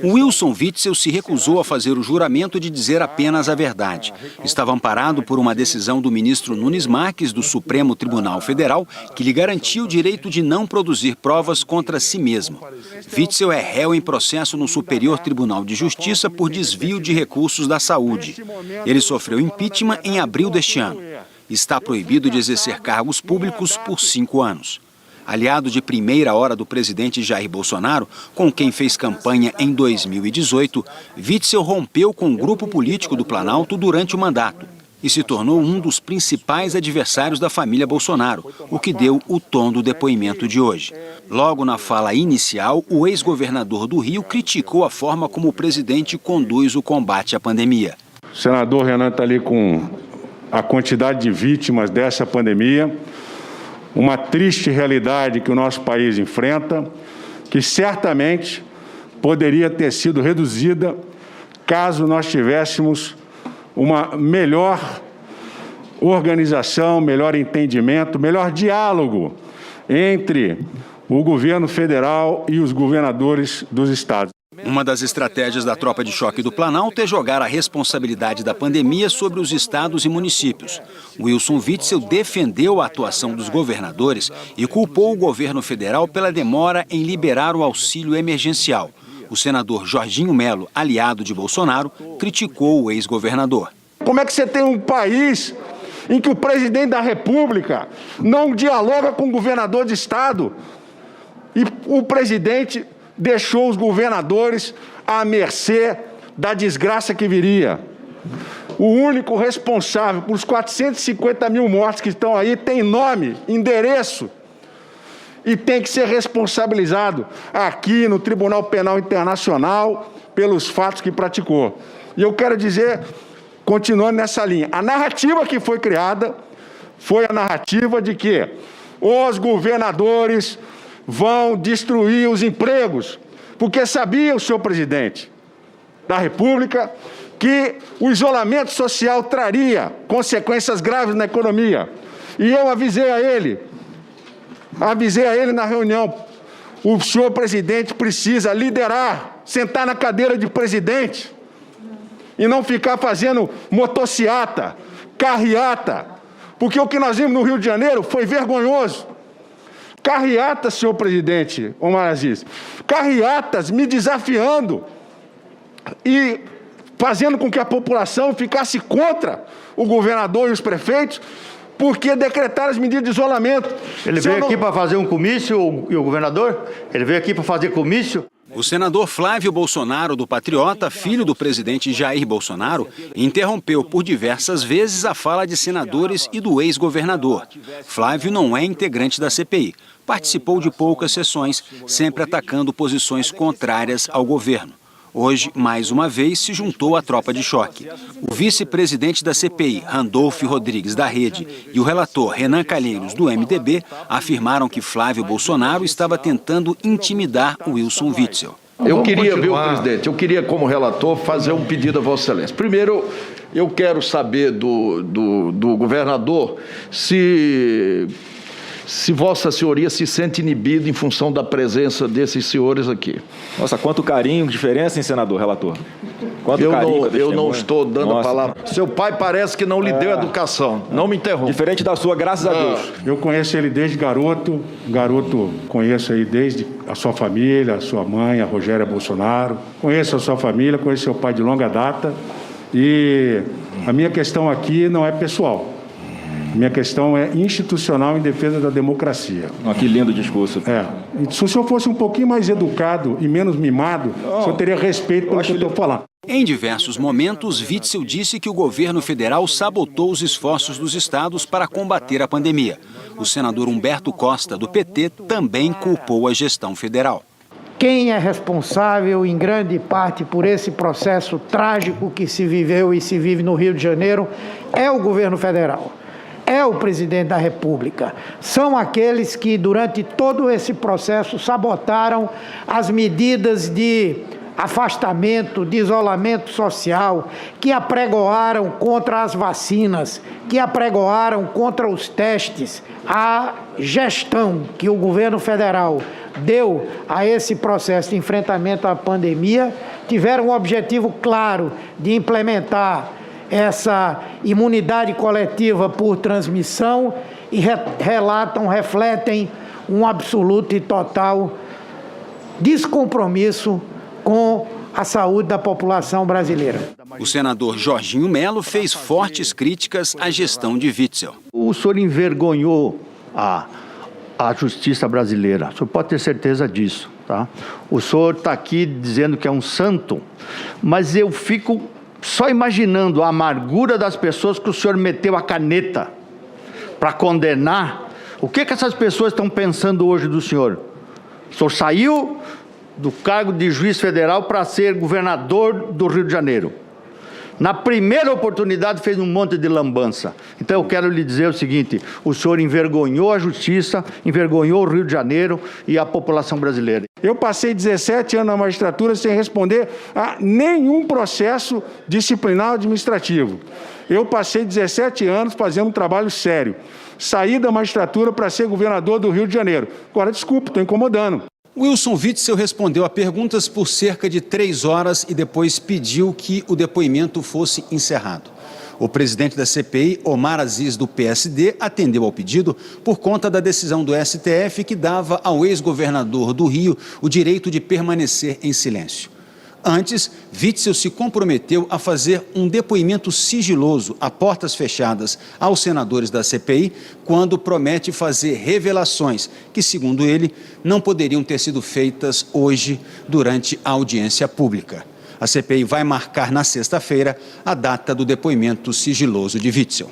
O Wilson Witzel se recusou a fazer o juramento de dizer apenas a verdade. Estava amparado por uma decisão do ministro Nunes Marques, do Supremo Tribunal Federal, que lhe garantia o direito de não produzir provas contra si mesmo. Witzel é réu em processo no Superior Tribunal de Justiça por desvio de recursos da saúde. Ele sofreu impeachment em abril deste ano. Está proibido de exercer cargos públicos por 5 anos. Aliado de primeira hora do presidente Jair Bolsonaro, com quem fez campanha em 2018, Witzel rompeu com o grupo político do Planalto durante o mandato e se tornou um dos principais adversários da família Bolsonaro, o que deu o tom do depoimento de hoje. Logo na fala inicial, o ex-governador do Rio criticou a forma como o presidente conduz o combate à pandemia. O senador Renan está ali com a quantidade de vítimas dessa pandemia, uma triste realidade que o nosso país enfrenta, que certamente poderia ter sido reduzida caso nós tivéssemos uma melhor organização, melhor entendimento, melhor diálogo entre o governo federal e os governadores dos estados. Uma das estratégias da tropa de choque do Planalto é jogar a responsabilidade da pandemia sobre os estados e municípios. Wilson Witzel defendeu a atuação dos governadores e culpou o governo federal pela demora em liberar o auxílio emergencial. O senador Jorginho Melo, aliado de Bolsonaro, criticou o ex-governador. Como é que você tem um país em que o presidente da República não dialoga com o governador de estado e o presidente deixou os governadores à mercê da desgraça que viria? O único responsável por os 450 mil mortes que estão aí tem nome, endereço e tem que ser responsabilizado aqui no Tribunal Penal Internacional pelos fatos que praticou. E eu quero dizer, continuando nessa linha, a narrativa que foi criada foi a narrativa de que os governadores vão destruir os empregos, porque sabia o senhor presidente da República que o isolamento social traria consequências graves na economia. E eu avisei a ele na reunião, o senhor presidente precisa liderar, sentar na cadeira de presidente e não ficar fazendo motociata, carreata, porque o que nós vimos no Rio de Janeiro foi vergonhoso. Carreata, senhor presidente Omar Aziz, carreatas me desafiando e fazendo com que a população ficasse contra o governador e os prefeitos, porque decretaram as medidas de isolamento. Ele veio aqui para fazer um comício, e o governador? Ele veio aqui para fazer comício? O senador Flávio Bolsonaro, do Patriota, filho do presidente Jair Bolsonaro, interrompeu por diversas vezes a fala de senadores e do ex-governador. Flávio não é integrante da CPI. Participou de poucas sessões, sempre atacando posições contrárias ao governo. Hoje, mais uma vez, se juntou à tropa de choque. O vice-presidente da CPI, Randolfo Rodrigues, da Rede, e o relator Renan Calheiros, do MDB, afirmaram que Flávio Bolsonaro estava tentando intimidar o Wilson Witzel. Eu queria ver o presidente, eu queria, como relator, fazer um pedido a Vossa Excelência. Primeiro, eu quero saber do governador se Vossa Senhoria se sente inibido em função da presença desses senhores aqui. Nossa, quanto carinho, diferença, hein, senador, relator? Quanto carinho, eu não estou dando a palavra. Seu pai parece que não lhe deu educação. Não me interrompa. Diferente da sua, graças a Deus. Eu conheço ele desde garoto. Conheço aí desde a sua família, a sua mãe, a Rogéria Bolsonaro. Conheço a sua família, conheço seu pai de longa data. E a minha questão aqui não é pessoal. Minha questão é institucional em defesa da democracia. Que lindo discurso. Se o senhor fosse um pouquinho mais educado e menos mimado, o senhor teria respeito pelo que eu estou falando. Em diversos momentos, Witzel disse que o governo federal sabotou os esforços dos estados para combater a pandemia. O senador Humberto Costa, do PT, também culpou a gestão federal. Quem é responsável, em grande parte, por esse processo trágico que se viveu e se vive no Rio de Janeiro é o governo federal. É o presidente da República. São aqueles que, durante todo esse processo, sabotaram as medidas de afastamento, de isolamento social, que apregoaram contra as vacinas, que apregoaram contra os testes. A gestão que o governo federal deu a esse processo de enfrentamento à pandemia, tiveram um objetivo claro de implementar essa imunidade coletiva por transmissão e refletem um absoluto e total descompromisso com a saúde da população brasileira. O senador Jorginho Melo fez fortes críticas à gestão de Witzel. O senhor envergonhou a justiça brasileira, o senhor pode ter certeza disso, tá? O senhor está aqui dizendo que é um santo, mas eu fico só imaginando a amargura das pessoas que o senhor meteu a caneta para condenar. O que essas pessoas estão pensando hoje do senhor? O senhor saiu do cargo de juiz federal para ser governador do Rio de Janeiro. Na primeira oportunidade fez um monte de lambança. Então eu quero lhe dizer o seguinte: o senhor envergonhou a justiça, envergonhou o Rio de Janeiro e a população brasileira. Eu passei 17 anos na magistratura sem responder a nenhum processo disciplinar administrativo. Eu passei 17 anos fazendo um trabalho sério. Saí da magistratura para ser governador do Rio de Janeiro. Agora, desculpe, estou incomodando. Wilson Witzel respondeu a perguntas por cerca de 3 horas e depois pediu que o depoimento fosse encerrado. O presidente da CPI, Omar Aziz, do PSD, atendeu ao pedido por conta da decisão do STF que dava ao ex-governador do Rio o direito de permanecer em silêncio. Antes, Witzel se comprometeu a fazer um depoimento sigiloso, a portas fechadas, aos senadores da CPI, quando promete fazer revelações que, segundo ele, não poderiam ter sido feitas hoje durante a audiência pública. A CPI vai marcar na sexta-feira a data do depoimento sigiloso de Witzel.